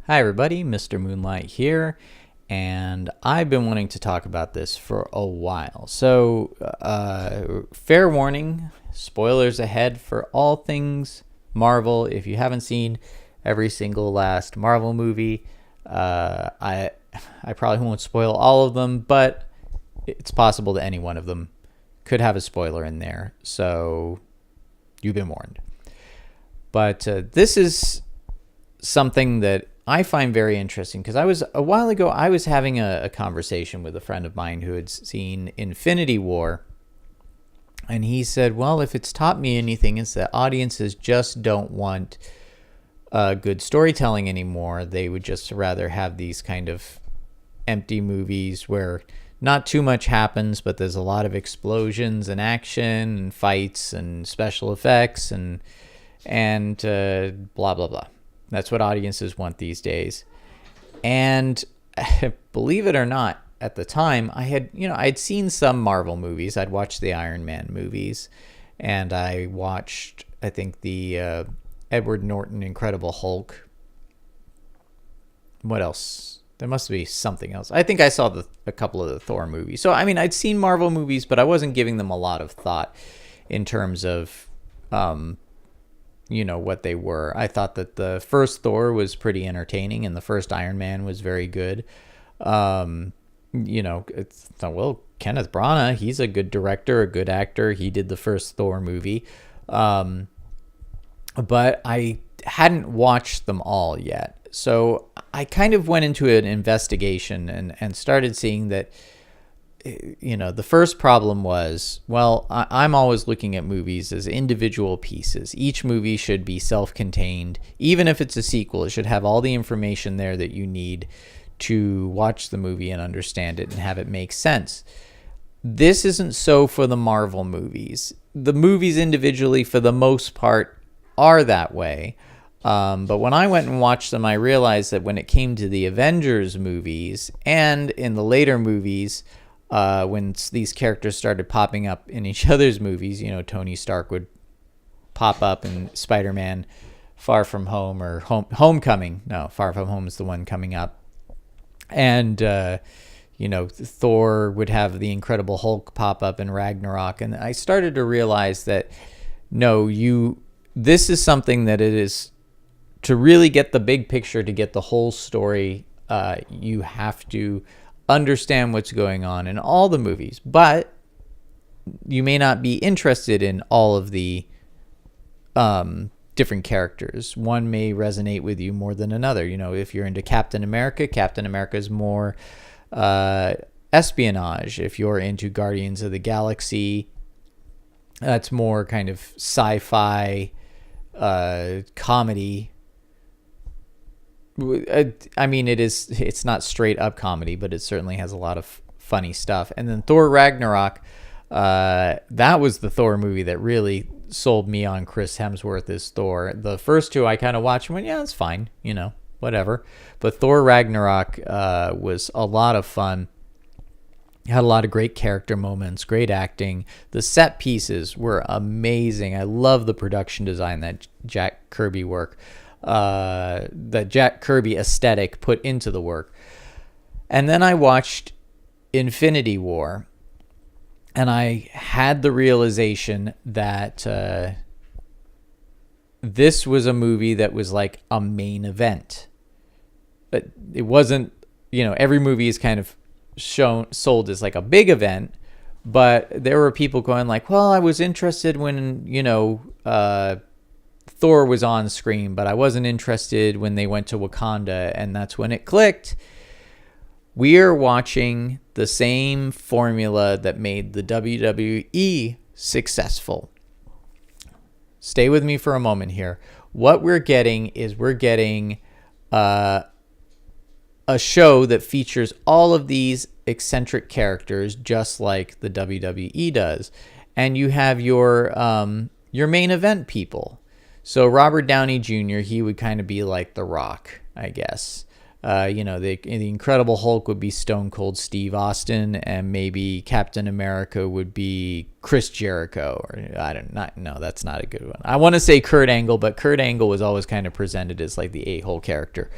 Hi, everybody. Mr. Moonlight here, and I've been wanting to talk about this for a while. So, fair warning, spoilers ahead for all things Marvel. If you haven't seen every single last Marvel movie, I probably won't spoil all of them, but it's possible that any one of them could have a spoiler in there. So, you've been warned. But this is something that I find very interesting because a while ago I was having a conversation with a friend of mine who had seen Infinity War, and he said, well, if it's taught me anything, it's that audiences just don't want good storytelling anymore. They would just rather have these kind of empty movies where not too much happens, but there's a lot of explosions and action and fights and special effects and blah blah blah. That's what audiences want these days. And believe it or not, at the time, I'd seen some Marvel movies. I'd watched the Iron Man movies, and I watched, I think, the Edward Norton Incredible Hulk. What else? There must be something else. I think I saw a couple of the Thor movies. So, I mean, I'd seen Marvel movies, but I wasn't giving them a lot of thought in terms of what they were. I thought that the first Thor was pretty entertaining and the first Iron Man was very good. Kenneth Branagh, he's a good director, a good actor. He did the first Thor movie. But I hadn't watched them all yet. So I kind of went into an investigation and started seeing that the first problem was, well, I'm always looking at movies as individual pieces. Each movie should be self-contained. Even if it's a sequel, it should have all the information there that you need to watch the movie and understand it and have it make sense. This isn't so for the Marvel movies. The movies individually, for the most part, are that way. But when I went and watched them, I realized that when it came to the Avengers movies and in the later movies, when these characters started popping up in each other's movies, Tony Stark would pop up in Spider-Man Far From Home or Homecoming. No, Far From Home is the one coming up. And, Thor would have the Incredible Hulk pop up in Ragnarok. And I started to realize that, this is something that it is, to really get the big picture, to get the whole story, you have to understand what's going on in all the movies, but you may not be interested in all of the different characters. One may resonate with you more than another. If you're into Captain America is more espionage. If you're into Guardians of the Galaxy, that's more kind of sci-fi comedy. I mean, it's not straight up comedy, but it certainly has a lot of funny stuff. And then Thor Ragnarok, that was the Thor movie that really sold me on Chris Hemsworth as Thor. The first two I kind of watched and went, yeah, it's fine, whatever. But Thor Ragnarok was a lot of fun. Had a lot of great character moments, great acting. The set pieces were amazing. I love the production design that Jack Kirby work. That Jack Kirby aesthetic put into the work. And then I watched Infinity War, and I had the realization that this was a movie that was like a main event. But it wasn't, every movie is kind of sold as like a big event, but there were people going like, well, I was interested when, Thor was on screen, but I wasn't interested when they went to Wakanda, and that's when it clicked. We're watching the same formula that made the WWE successful. Stay with me for a moment here. What we're getting is a show that features all of these eccentric characters, just like the WWE does, and you have your main event people. So Robert Downey Jr., he would kind of be like The Rock, I guess. The Incredible Hulk would be Stone Cold Steve Austin, and maybe Captain America would be Chris Jericho. Or no, that's not a good one. I want to say Kurt Angle, but Kurt Angle was always kind of presented as like the a-hole character.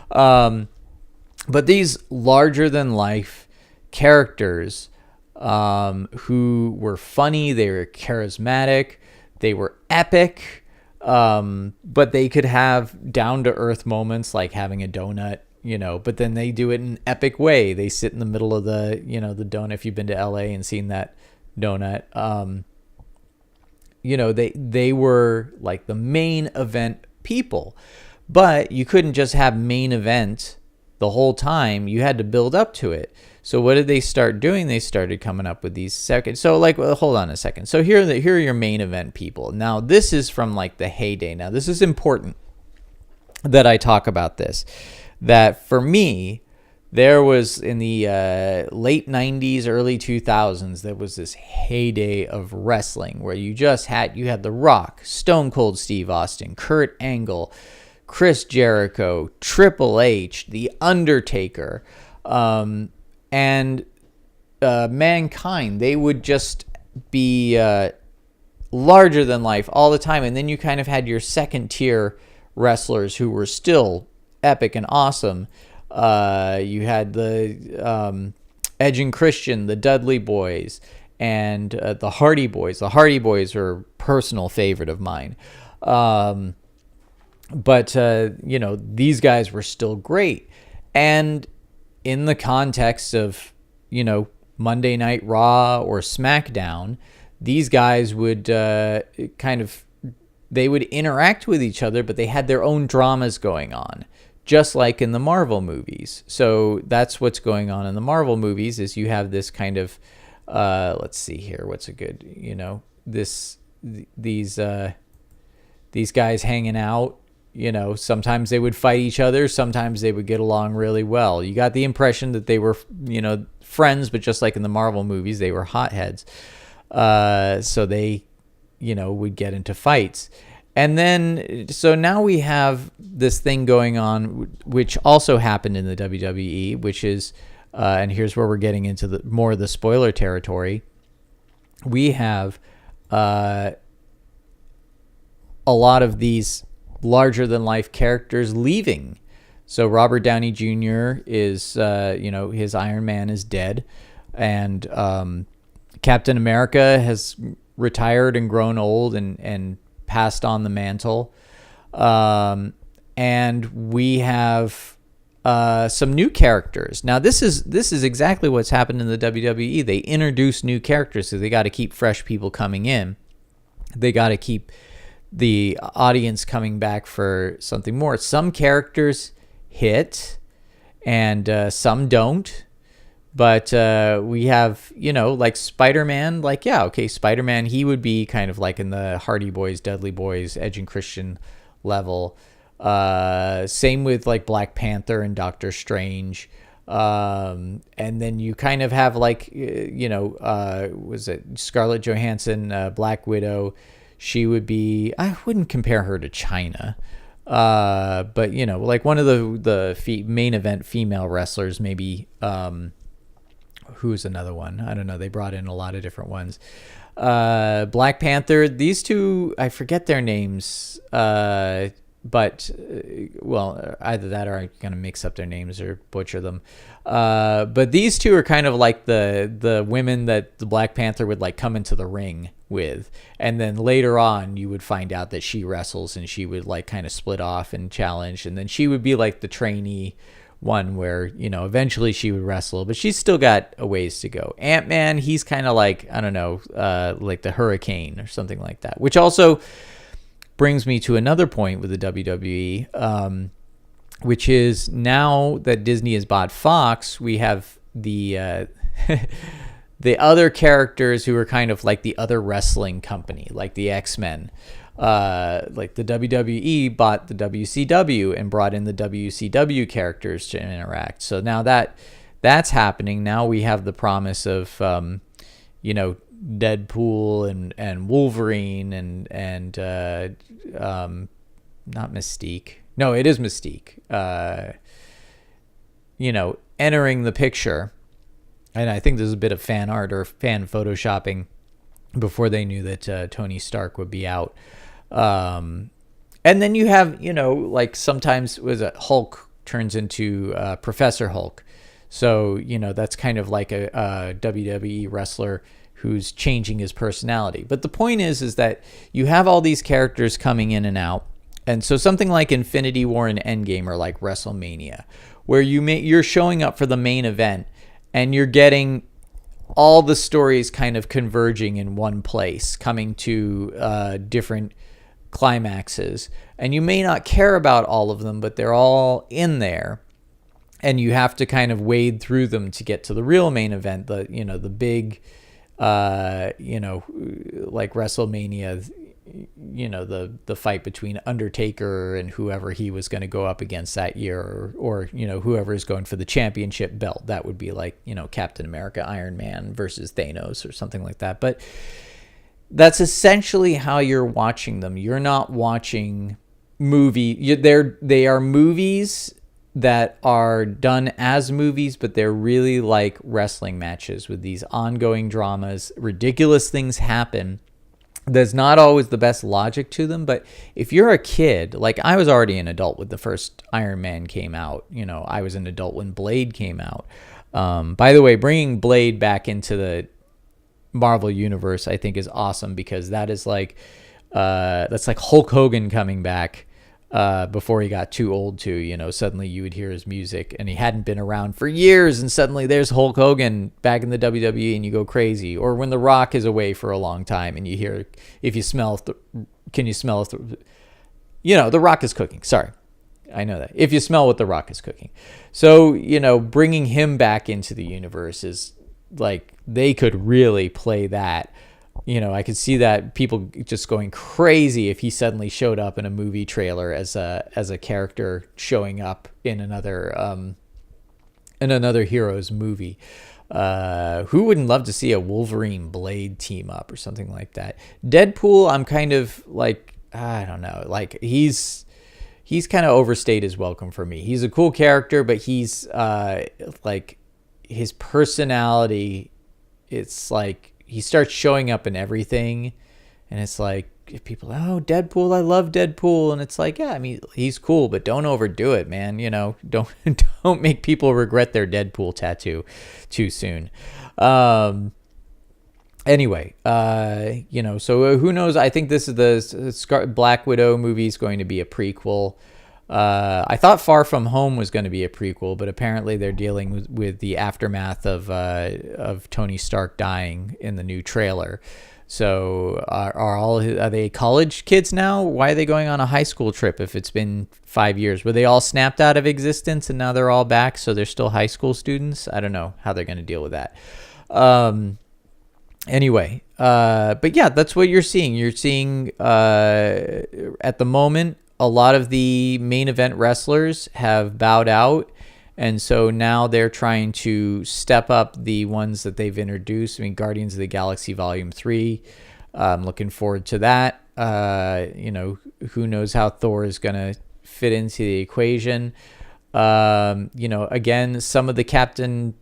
But these larger than life characters, who were funny, they were charismatic, they were epic, but they could have down to earth moments like having a donut, but then they do it in an epic way. They sit in the middle of the donut. If you've been to LA and seen that donut, they were like the main event people, but you couldn't just have main event the whole time. You had to build up to it. So what did they start doing? They started coming up with these second. So hold on a second. So here are your main event people. Now this is from like the heyday. Now this is important that I talk about this. That for me, there was in the late 90s, early 2000s, there was this heyday of wrestling where you had The Rock, Stone Cold Steve Austin, Kurt Angle, Chris Jericho, Triple H, The Undertaker, and Mankind. They would just be larger than life all the time. And then you kind of had your second tier wrestlers who were still epic and awesome. You had the Edge and Christian, the Dudley Boys, and the Hardy Boys. The Hardy Boys are a personal favorite of mine. But these guys were still great. And in the context of, Monday Night Raw or SmackDown, these guys would they would interact with each other, but they had their own dramas going on, just like in the Marvel movies. So that's what's going on in the Marvel movies is you have this kind of, let's see here, what's a good, these guys hanging out. Sometimes they would fight each other. Sometimes they would get along really well. You got the impression that they were, friends, but just like in the Marvel movies, they were hotheads. So they, would get into fights. And then, so now we have this thing going on, which also happened in the WWE, which is, and here's where we're getting into more of the spoiler territory. We have a lot of these larger than life characters leaving. So Robert Downey Jr. is, his Iron Man is dead, and Captain America has retired and grown old and passed on the mantle. And we have some new characters. Now this is exactly what's happened in the WWE. They introduce new characters, so they got to keep fresh people coming in. They got to keep the audience coming back for something more. Some characters hit and some don't. But we have, like Spider-Man, Spider-Man, he would be kind of like in the Hardy Boys, Dudley Boys, Edge and Christian level. Same with like Black Panther and Doctor Strange. And then you kind of have like, was it Scarlett Johansson, Black Widow? She would be, I wouldn't compare her to China. But, like one of the main event female wrestlers, maybe, who's another one? I don't know. They brought in a lot of different ones. Black Panther, these two, I forget their names. But, either that or I'm going to mix up their names or butcher them. But these two are kind of like the women that the Black Panther would like come into the ring with. And then later on, you would find out that she wrestles and she would like kind of split off and challenge. And then she would be like the trainee one where, eventually she would wrestle, but she's still got a ways to go. Ant-Man, he's kind of like, I don't know, like the Hurricane or something like that, which also brings me to another point with the WWE, which is now that Disney has bought Fox, we have the the other characters who are kind of like the other wrestling company, like the X-Men. Like the WWE bought the WCW and brought in the WCW characters to interact. So now that's happening. Now we have the promise of, Deadpool and Wolverine and not Mystique. No, it is Mystique. Entering the picture. And I think there's a bit of fan art or fan photoshopping before they knew that Tony Stark would be out. And then you have, like sometimes was it Hulk turns into Professor Hulk. So, that's kind of like a WWE wrestler who's changing his personality. But the point is that you have all these characters coming in and out. And so something like Infinity War and Endgame are like WrestleMania, where you're showing up for the main event and you're getting all the stories kind of converging in one place, coming to different climaxes. And you may not care about all of them, but they're all in there. And you have to kind of wade through them to get to the real main event, the big, like WrestleMania, the fight between Undertaker and whoever he was going to go up against that year, or whoever is going for the championship belt. That would be like, Captain America, Iron Man versus Thanos or something like that. But that's essentially how you're watching them. You're not watching they are movies that are done as movies, but they're really like wrestling matches with these ongoing dramas. Ridiculous things happen. There's not always the best logic to them, but if you're a kid, like I was already an adult when the first Iron Man came out. I was an adult when Blade came out. By the way, bringing Blade back into the Marvel universe, I think, is awesome, because that is like that's like Hulk Hogan coming back before he got too old to, suddenly you would hear his music and he hadn't been around for years, and suddenly there's Hulk Hogan back in the WWE and you go crazy. Or when The Rock is away for a long time and you hear, can you smell The Rock is cooking. Sorry. I know that. If you smell what The Rock is cooking. So, bringing him back into the universe is like, they could really play that. I could see that people just going crazy if he suddenly showed up in a movie trailer as a character showing up in another hero's movie. Who wouldn't love to see a Wolverine Blade team up or something like that? Deadpool, I'm kind of like, I don't know, like he's kind of overstayed his welcome for me. He's a cool character, but he's like his personality, it's like he starts showing up in everything, and it's like people, oh, Deadpool, I love Deadpool, and it's like, yeah, I mean, he's cool, but don't overdo it, man. Don't make people regret their Deadpool tattoo too soon. Anyway, so who knows? I think this is the Black Widow movie is going to be a prequel. I thought Far From Home was going to be a prequel, but apparently they're dealing with the aftermath of Tony Stark dying in the new trailer. So are they college kids now? Why are they going on a high school trip if it's been 5 years? Were they all snapped out of existence and now they're all back, so they're still high school students? I don't know how they're going to deal with that. Anyway, but yeah, that's what you're seeing. You're seeing at the moment, a lot of the main event wrestlers have bowed out, and so now they're trying to step up the ones that they've introduced. I mean, Guardians of the Galaxy Volume 3, I'm looking forward to that. Who knows how Thor is going to fit into the equation. Again, some of the Captain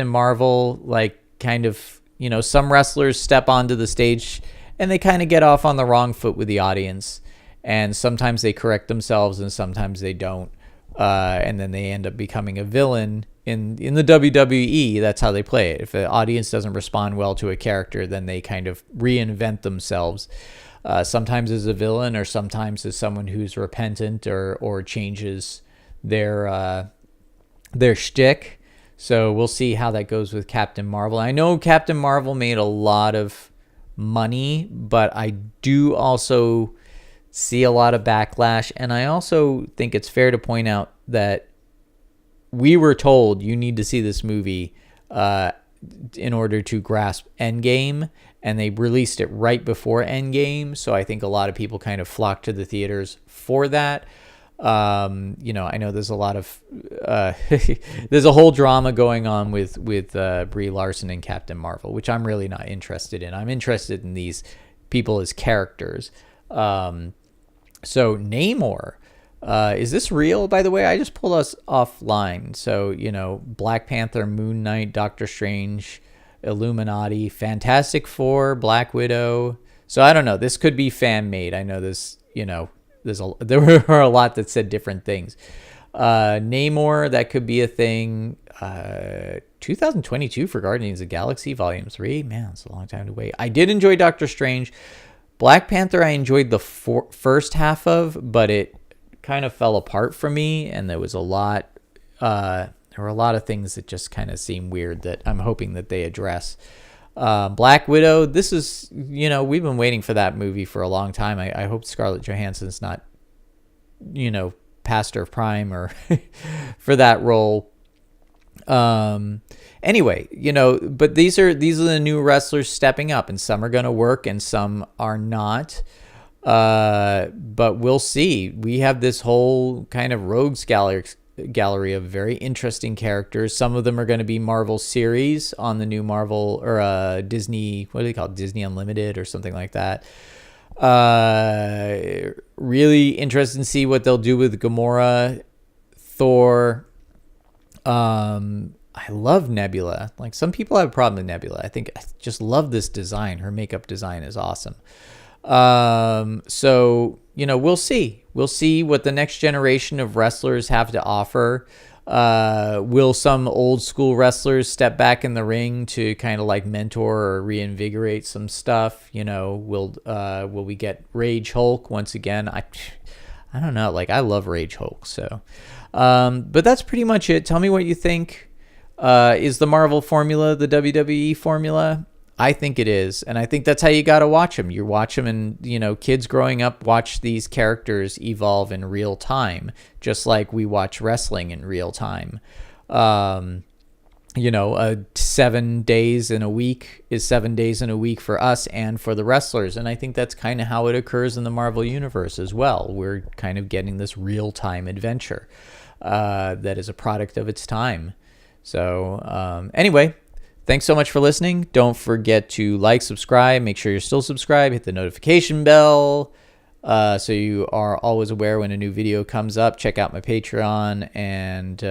Marvel, like kind of, some wrestlers step onto the stage and they kind of get off on the wrong foot with the audience. And sometimes they correct themselves and sometimes they don't. And then they end up becoming a villain in the WWE. That's how they play it. If the audience doesn't respond well to a character, then they kind of reinvent themselves. Sometimes as a villain, or sometimes as someone who's repentant or changes their shtick. So we'll see how that goes with Captain Marvel. I know Captain Marvel made a lot of money, but I do also see a lot of backlash, and I also think it's fair to point out that we were told you need to see this movie in order to grasp Endgame, and they released it right before Endgame, so I think a lot of people kind of flocked to the theaters for that. I know there's a lot of there's a whole drama going on with Brie Larson and Captain Marvel, which I'm really not interested in. I'm interested in these people as characters. So Namor, is this real, by the way? I just pulled us offline. So, Black Panther, Moon Knight, Doctor Strange, Illuminati, Fantastic Four, Black Widow. So I don't know. This could be fan made. I know this, there were a lot that said different things. Namor, that could be a thing. 2022 for Guardians of the Galaxy Volume 3. Man, it's a long time to wait. I did enjoy Doctor Strange. Black Panther I enjoyed the first half of, but it kind of fell apart for me, and there was a lot there were a lot of things that just kind of seem weird that I'm hoping that they address. Black Widow, this is, we've been waiting for that movie for a long time. I hope Scarlett Johansson's not, past her prime or for that role. Anyway, but these are the new wrestlers stepping up, and some are going to work and some are not. But we'll see. We have this whole kind of rogues gallery of very interesting characters. Some of them are going to be Marvel series on the new Marvel or Disney, what do they call it? Disney Unlimited or something like that. Really interested to see what they'll do with Gamora, Thor. I love Nebula. Like, some people have a problem with Nebula. I just love this design. Her makeup design is awesome. So, we'll see. We'll see what the next generation of wrestlers have to offer. Will some old school wrestlers step back in the ring to kind of like mentor or reinvigorate some stuff? Will we get Rage Hulk once again? I don't know. Like, I love Rage Hulk. So, but that's pretty much it. Tell me what you think. Is the Marvel formula the WWE formula? I think it is, and I think that's how you got to watch them. You watch them, and kids growing up watch these characters evolve in real time, just like we watch wrestling in real time. 7 days in a week is 7 days in a week for us and for the wrestlers, and I think that's kind of how it occurs in the Marvel universe as well. We're kind of getting this real time adventure that is a product of its time. So anyway. Thanks so much for listening. Don't forget to like, subscribe, make sure you're still subscribed, hit the notification bell so you are always aware when a new video comes up. Check out my Patreon and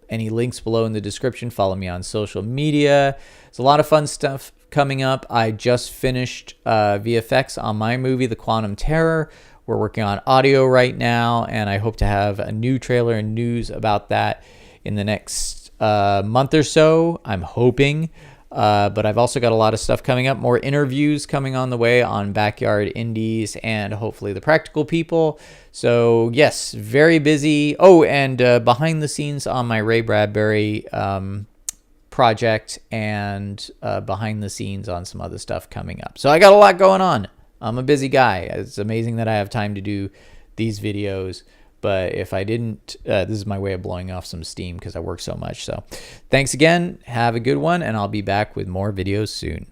any links below in the description. Follow me on social media. There's a lot of fun stuff coming up. I just finished VFX on my movie, The Quantum Terror. We're working on audio right now, and I hope to have a new trailer and news about that in the next month or so, I'm hoping. But I've also got a lot of stuff coming up, more interviews coming on the way on Backyard Indies and hopefully The Practical People. So yes, very busy. Oh, and behind the scenes on my Ray Bradbury project, and behind the scenes on some other stuff coming up. So I got a lot going on. I'm a busy guy. It's amazing that I have time to do these videos. But if I didn't, this is my way of blowing off some steam because I work so much. So thanks again. Have a good one, and I'll be back with more videos soon.